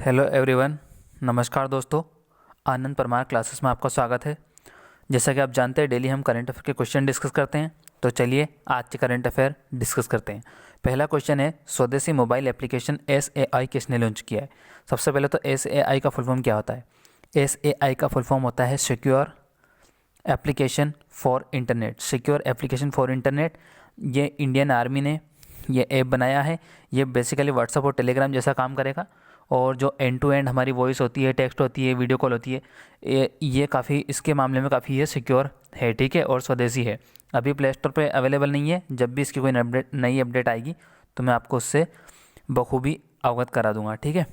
Hello everyone. नमस्कार दोस्तों, आनंद Parmar classes में आपका स्वागत है। जैसा कि आप जानते हैं डेली हम करंट अफेयर के क्वेश्चन डिस्कस करते हैं, तो चलिए आज के करंट अफेयर डिस्कस करते हैं। पहला क्वेश्चन है, स्वदेशी मोबाइल एप्लीकेशन SAI किसने लॉन्च किया है। सबसे पहले तो SAI का फुल फॉर्म क्या होता है। SAI का फुल फॉर्म होता है secure application for internet. Secure application for internet, ये इंडियन आर्मी ने ये ऐप बनाया है। ये बेसिकली व्हाट्सअप और टेलीग्राम जैसा काम करेगा, और जो एंड टू एंड हमारी वॉइस होती है, टेक्स्ट होती है, वीडियो कॉल होती है, ये काफ़ी इसके मामले में काफ़ी ये सिक्योर है, ठीक है, और स्वदेशी है। अभी प्ले स्टोर पर अवेलेबल नहीं है। जब भी इसकी कोई नई अपडेट आएगी तो मैं आपको उससे बखूबी अवगत करा दूंगा, ठीक है।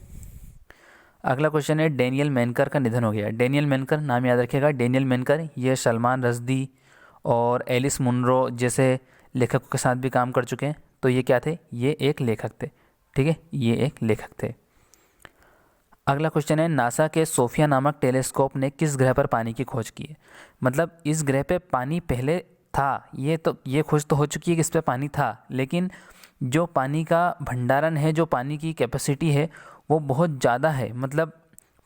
अगला क्वेश्चन है, डेनियल मेनकर का निधन हो गया। डेनियल मेनकर नाम याद रखिएगा। डेनियल मेनकर ये सलमान रश्दी और एलिस मुनरो जैसे लेखकों के साथ भी काम कर चुके हैं। तो ये क्या थे, ये एक लेखक थे, ठीक है, ये एक लेखक थे। अगला क्वेश्चन है, नासा के सोफिया नामक टेलीस्कोप ने किस ग्रह पर पानी की खोज की है। मतलब इस ग्रह पे पानी पहले था, ये खोज तो हो चुकी है कि इस पे पानी था, लेकिन जो पानी का भंडारण है, जो पानी की कैपेसिटी है, वो बहुत ज़्यादा है। मतलब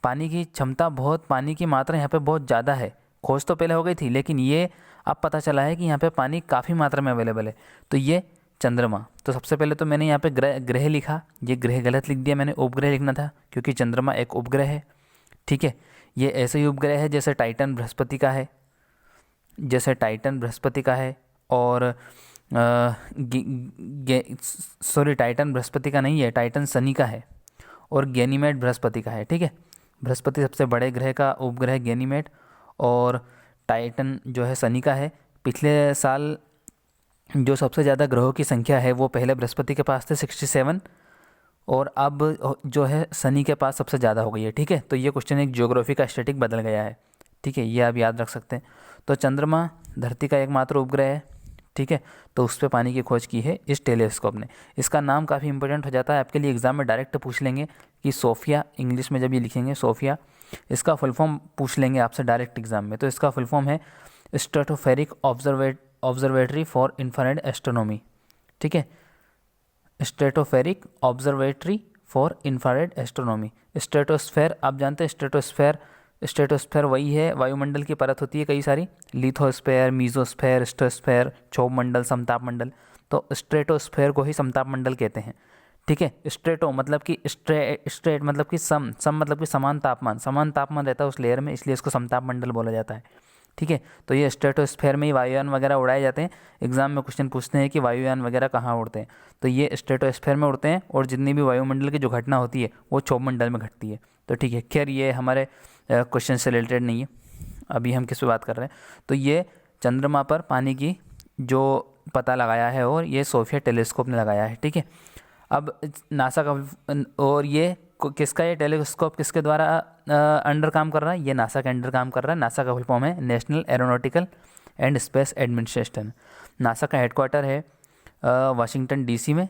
पानी की क्षमता बहुत, पानी की मात्रा यहाँ पे बहुत ज़्यादा है। खोज तो पहले हो गई थी, लेकिन ये अब पता चला है कि यहाँ पे पानी काफ़ी मात्रा में अवेलेबल है। तो ये चंद्रमा। तो सबसे पहले तो मैंने यहाँ पे ग्रह लिखा, ये ग्रह गलत लिख दिया मैंने, उपग्रह लिखना था, क्योंकि चंद्रमा एक उपग्रह है, ठीक है। ये ऐसे ही उपग्रह है जैसे टाइटन बृहस्पति का है, जैसे टाइटन बृहस्पति का है, और सॉरी, टाइटन बृहस्पति का नहीं है, टाइटन शनि का है, और गैनीमेड बृहस्पति का है, ठीक है। बृहस्पति सबसे बड़े ग्रह का उपग्रह गैनीमेड, और टाइटन जो है शनि का है। पिछले साल जो सबसे ज़्यादा ग्रहों की संख्या है वो पहले बृहस्पति के पास थे 67, और अब जो है शनि के पास सबसे ज़्यादा हो गई है, ठीक है। तो ये क्वेश्चन एक ज्योग्राफी का स्टैटिक बदल गया है, ठीक है, ये आप याद रख सकते हैं। तो चंद्रमा धरती का एकमात्र उपग्रह है, ठीक है। तो उस पर पानी की खोज की है इस टेलीस्कोप ने। इसका नाम काफ़ी इंपॉर्टेंट हो जाता है आपके लिए, एग्जाम में डायरेक्ट पूछ लेंगे कि सोफिया, इंग्लिश में जब ये लिखेंगे सोफिया, इसका फुल फॉर्म पूछ लेंगे आपसे डायरेक्ट एग्जाम में। तो इसका फुल फॉर्म है stratospheric observatory for infrared astronomy, ठीक है। Stratospheric observatory for infrared astronomy. Stratosphere आप जानते हैं, स्ट्रेटोस्फेयर वही है, वायुमंडल की परत होती है कई सारी, लिथोस्फेयर, मीजोस्फेयर, स्ट्रेटोस्फेयर, क्षोभ मंडल, समताप मंडल। तो स्ट्रेटोस्फेयर को ही समताप मंडल कहते हैं, ठीक है। स्ट्रेटो मतलब कि स्ट्रेट मतलब कि सम मतलब कि समान तापमान रहता है उस लेयर में, इसलिए इसको समताप मंडल बोला जाता है, ठीक है। तो ये स्ट्रेटोस्फेयर में ही वायुयान वगैरह उड़ाए जाते हैं। एग्जाम में क्वेश्चन पूछते हैं कि वायुयान वगैरह कहाँ उड़ते हैं, तो ये स्ट्रेटोस्फेयर में उड़ते हैं, और जितनी भी वायुमंडल की जो घटना होती है वो क्षोभ मंडल में घटती है। तो ठीक है, खैर ये हमारे क्वेश्चन से रिलेटेड नहीं है, अभी हम किस पे बात कर रहे हैं। तो ये चंद्रमा पर पानी की जो पता लगाया है, और ये सोफिया टेलीस्कोप ने लगाया है, ठीक है। अब नासा का, और ये किसका, ये टेलीस्कोप किसके द्वारा अंडर काम कर रहा है, ये नासा के अंडर काम कर रहा है। नासा का फुल फॉर्म है national aeronautical and space administration. NASA का हेडक्वार्टर है वाशिंगटन डीसी में।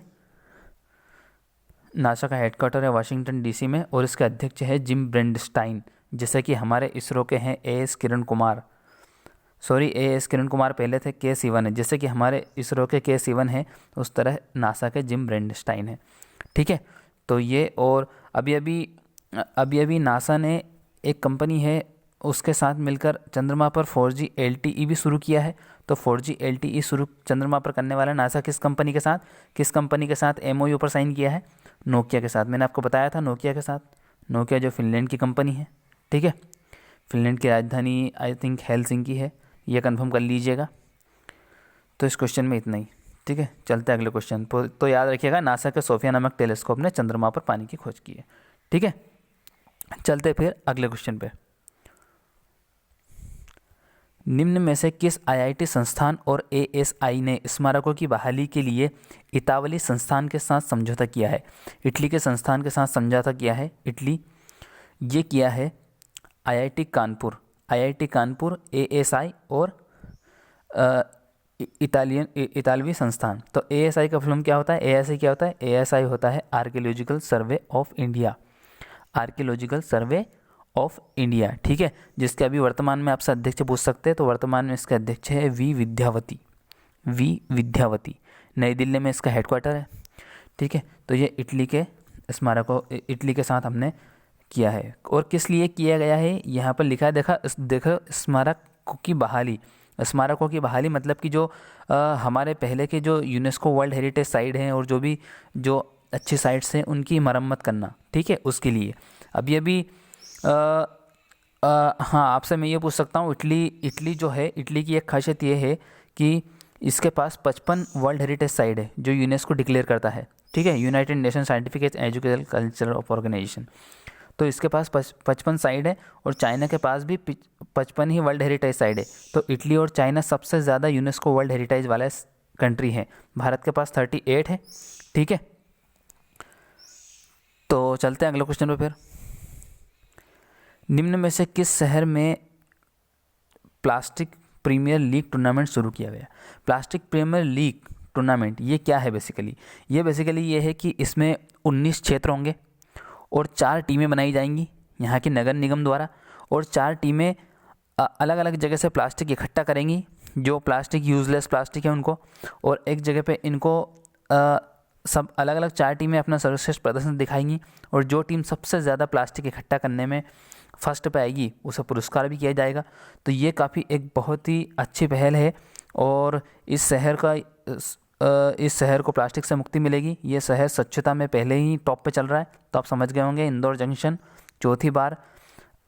नासा का हेडक्वार्टर है वाशिंगटन डीसी में, और इसके अध्यक्ष है जिम ब्रेंडस्टाइन, जैसे कि हमारे इसरो के हैं AS Kiran Kumar. Sorry, AS Kiran Kumar पहले थे, K सिवन है, जैसे कि हमारे इसरो के K सिवन है, उस तरह नासा के जिम ब्रेंडस्टाइन है, ठीक है। तो ये, और अभी नासा ने एक कंपनी है उसके साथ मिलकर चंद्रमा पर 4G LTE भी शुरू किया है। तो 4G LTE शुरू चंद्रमा पर करने वाला नासा किस कंपनी के साथ MOU पर साइन किया है, नोकिया के साथ। मैंने आपको बताया था नोकिया के साथ, नोकिया जो फिनलैंड की कंपनी है, ठीक है। फिनलैंड की राजधानी आई थिंक हेलसिंकी है, ये कंफर्म कर लीजिएगा। तो इस क्वेश्चन में इतना ही, ठीक है। चलते हैं अगले क्वेश्चन। तो याद रखिएगा, नासा के सोफिया नामक टेलीस्कोप ने चंद्रमा पर पानी की खोज की है, ठीक है। चलते फिर अगले क्वेश्चन पे। निम्न में से किस IIT संस्थान और ASI ने स्मारकों की बहाली के लिए इतावली संस्थान के साथ समझौता किया है। इटली के संस्थान के साथ समझौता किया है, इटली ये किया है IIT कानपुर, ASI और इतालवी संस्थान। तो ASI का फुल फॉर्म क्या होता है, ASI क्या होता है, ASI होता है archaeological survey of India, archaeological survey of India, ठीक है। जिसके अभी वर्तमान में आपसे अध्यक्ष पूछ सकते हैं, तो वर्तमान में इसका अध्यक्ष है वी विद्यावती, नई दिल्ली में इसका हेडक्वार्टर है, ठीक है। तो ये इटली के स्मारकों, इटली के साथ हमने किया है। और किस लिए किया गया है यहाँ पर लिखा है, देखो स्मारकों की बहाली। स्मारकों की बहाली मतलब कि जो हमारे पहले के जो यूनेस्को वर्ल्ड हेरिटेज साइट हैं और जो अच्छी साइट्स हैं उनकी मरम्मत करना, ठीक है, उसके लिए। अभी अभी हाँ, आपसे मैं ये पूछ सकता हूँ, इटली जो है, इटली की एक खासियत ये है कि इसके पास 55 वर्ल्ड हेरिटेज साइट है जो यूनेस्को डिक्लेयर करता है, ठीक है, United Nation Scientific Educational Cultural Organisation. तो इसके पास 55 साइट है और चाइना के पास भी 55 ही वर्ल्ड हेरिटेज साइट है। तो इटली और चाइना सबसे ज़्यादा यूनेस्को वर्ल्ड हेरिटेज वाला कंट्री है। भारत के पास 38 है, ठीक है। तो चलते हैं अगले क्वेश्चन पे फिर। निम्न में से किस शहर में प्लास्टिक प्रीमियर लीग टूर्नामेंट शुरू किया गया? प्लास्टिक प्रीमियर लीग टूर्नामेंट ये क्या है बेसिकली? ये है कि इसमें 19 क्षेत्र होंगे और 4 टीमें बनाई जाएंगी यहाँ की नगर निगम द्वारा, और 4 टीमें अलग अलग जगह से प्लास्टिक इकट्ठा करेंगी, जो प्लास्टिक यूजलेस प्लास्टिक है उनको, और एक जगह पे इनको सब अलग अलग 4 टीमें अपना सर्वश्रेष्ठ प्रदर्शन दिखाएंगी, और जो टीम सबसे ज़्यादा प्लास्टिक इकट्ठा करने में फर्स्ट पे आएगी उसे पुरस्कार भी किया जाएगा। तो ये काफ़ी एक बहुत ही अच्छी पहल है, और इस शहर को प्लास्टिक से मुक्ति मिलेगी। ये शहर स्वच्छता में पहले ही टॉप पे चल रहा है, तो आप समझ गए होंगे। इंदौर जंक्शन चौथी बार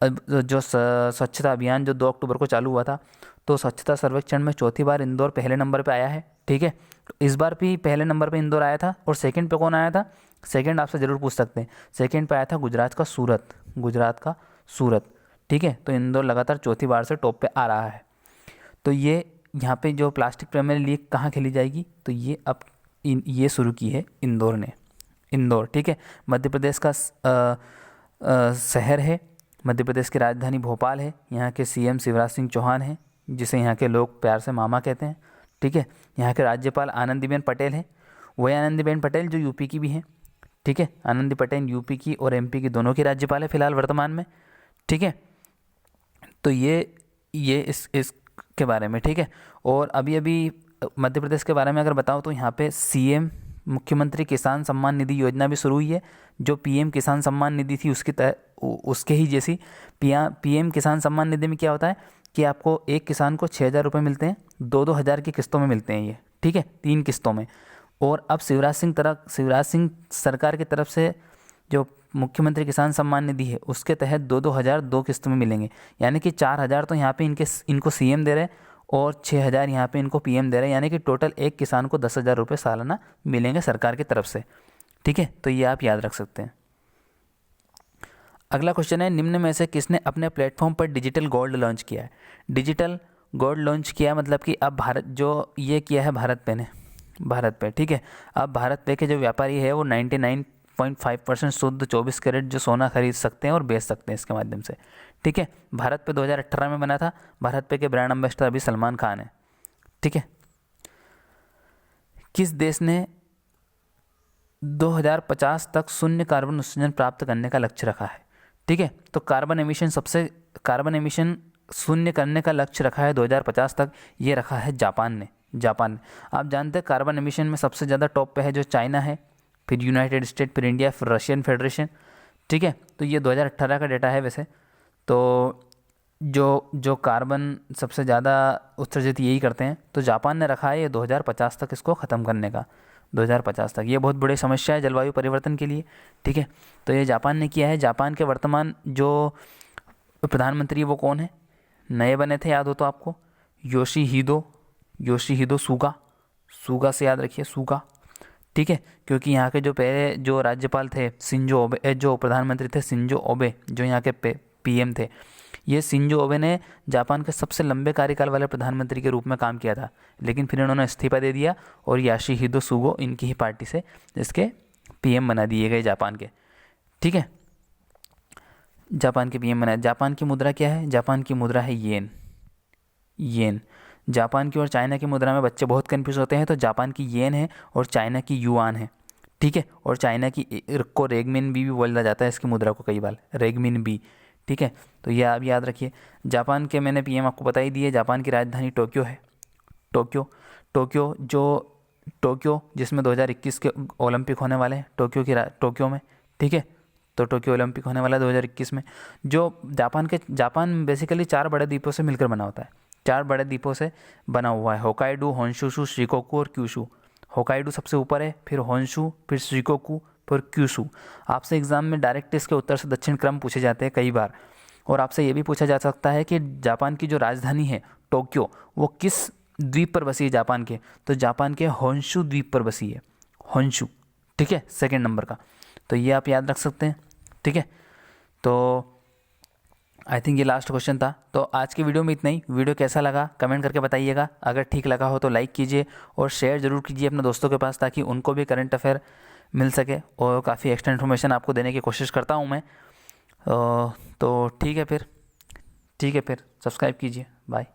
जो स्वच्छता अभियान जो 2 अक्टूबर को चालू हुआ था, तो स्वच्छता सर्वेक्षण में चौथी बार इंदौर पहले नंबर पे आया है, ठीक है। तो इस बार भी पहले नंबर पे इंदौर आया था, और सेकंड पे कौन आया था? सेकंड आपसे ज़रूर पूछ सकते हैं। सेकंड पे आया था गुजरात का सूरत, ठीक है। तो इंदौर लगातार चौथी बार से टॉप पे आ रहा है। तो ये यहाँ पे जो प्लास्टिक प्रीमियर लीग कहाँ खेली जाएगी? तो ये अब ये शुरू की है इंदौर ने, ठीक है। मध्य प्रदेश का शहर है, मध्य प्रदेश की राजधानी भोपाल है। यहाँ के सीएम शिवराज सिंह चौहान हैं, जिसे यहाँ के लोग प्यार से मामा कहते हैं, ठीक है। यहाँ के राज्यपाल आनंदीबेन पटेल हैं, वही आनंदीबेन पटेल जो यूपी की भी हैं, ठीक है। आनंदी पटेल यूपी की और एमपी की दोनों की राज्यपाल है फिलहाल वर्तमान में, ठीक है। तो ये इसके बारे में, ठीक है। और अभी अभी मध्य प्रदेश के बारे में अगर बताऊँ तो यहाँ पे सीएम मुख्यमंत्री किसान सम्मान निधि योजना भी शुरू हुई है, जो पीएम किसान सम्मान निधि थी उसके ही जैसी। पीएम किसान सम्मान निधि में क्या होता है कि आपको एक किसान को 6,000 रुपये मिलते हैं, 2-2 हज़ार की किस्तों में मिलते हैं ये, ठीक है, 3 किस्तों में। और अब शिवराज सिंह सरकार की तरफ से जो मुख्यमंत्री किसान सम्मान निधि है उसके तहत 2-2 हज़ार 2 किस्तों में मिलेंगे, यानी कि 4,000 तो यहाँ पे इनको सीएम दे रहे हैं और 6,000 यहाँ पे इनको पीएम दे रहे हैं, यानी कि टोटल एक किसान को 10,000 रुपये सालाना मिलेंगे सरकार की तरफ से, ठीक है। तो ये आप याद रख सकते हैं। अगला क्वेश्चन है, निम्न में से किसने अपने प्लेटफॉर्म पर डिजिटल गोल्ड लॉन्च किया है? डिजिटल गोल्ड लॉन्च किया मतलब कि अब भारत जो ये किया है भारत पे, ठीक है। अब भारत पे के जो व्यापारी है वो 99.5% शुद्ध 24 कैरेट जो सोना खरीद सकते हैं और बेच सकते हैं इसके माध्यम से, ठीक है। भारत पे 2018 में बना था। भारत पे के ब्रांड एम्बेसडर अभी सलमान खान है, ठीक है। किस देश ने 2050 तक शून्य कार्बन उत्सर्जन प्राप्त करने का लक्ष्य रखा है? ठीक है, तो कार्बन एमिशन शून्य करने का लक्ष्य रखा है 2050 तक, ये रखा है जापान ने। आप जानते हैं कार्बन एमिशन में सबसे ज़्यादा टॉप पे है जो चाइना है, फिर यूनाइटेड स्टेट, फिर इंडिया, फिर रशियन फेडरेशन, ठीक है। तो ये 2018 का डेटा है वैसे। तो जो कार्बन सबसे ज़्यादा उत्सर्जित यही करते हैं, तो जापान ने रखा है ये 2050 तक इसको ख़त्म करने का। 2050 तक ये बहुत बड़ी समस्या है जलवायु परिवर्तन के लिए, ठीक है। तो ये जापान ने किया है। जापान के वर्तमान जो प्रधानमंत्री वो कौन है? नए बने थे, याद हो तो आपको, योशीहिदो सुगा से याद रखिए, सुगा, ठीक है। क्योंकि यहाँ के जो पहले जो राज्यपाल थे शिंजो ओबे, जो प्रधानमंत्री थे शिंजो ओबे, जो यहाँ के पीएम थे, ये शिंजो ओबे ने जापान के सबसे लंबे कार्यकाल वाले प्रधानमंत्री के रूप में काम किया था, लेकिन फिर इन्होंने इस्तीफा दे दिया और योशीहिदो सुगा इनकी ही पार्टी से इसके पीएम बना दिए गए जापान के, ठीक है। जापान के पीएम बनाए। जापान की मुद्रा क्या है? जापान की मुद्रा है येन। जापान की और चाइना की मुद्रा में बच्चे बहुत कन्फ्यूज होते हैं, तो जापान की येन है और चाइना की युआन है, ठीक है। और चाइना की को रेगमिन भी बोला जाता है इसकी मुद्रा को कई बार, रेगमिन बी, ठीक है। तो ये आप याद रखिए। जापान के मैंने पीएम आपको बता ही दिए। जापान की राजधानी टोक्यो है। टोक्यो जिसमें 2021 के ओलंपिक होने वाले हैं टोक्यो में, ठीक है। तो टोक्यो ओलंपिक होने वाला है 2021 में। जो जापान बेसिकली 4 बड़े द्वीपों से मिलकर बना होता है, 4 बड़े द्वीपों से बना हुआ है, होकाइडो, होन्शुशु, शिकोकू और क्यूशू। होकाइडो सबसे ऊपर है, फिर होन्शु, फिर शिकोकू, फिर क्यूशू। आपसे एग्जाम में डायरेक्ट इसके उत्तर से दक्षिण क्रम पूछे जाते हैं कई बार। और आपसे ये भी पूछा जा सकता है कि जापान की जो राजधानी है टोक्यो, वो किस द्वीप पर बसी है जापान के, तो जापान के होन्शु द्वीप पर बसी है, होन्शु। ठीक है, सेकंड नंबर का, तो ये आप याद रख सकते हैं। ठीक है, तो आई थिंक ये लास्ट क्वेश्चन था। तो आज की वीडियो में इतना ही। वीडियो कैसा लगा कमेंट करके बताइएगा। अगर ठीक लगा हो तो लाइक कीजिए और शेयर ज़रूर कीजिए अपने दोस्तों के पास, ताकि उनको भी करंट अफेयर मिल सके। और काफ़ी एक्स्ट्रा इन्फॉर्मेशन आपको देने की कोशिश करता हूँ मैं। तो ठीक है फिर सब्सक्राइब कीजिए। बाय।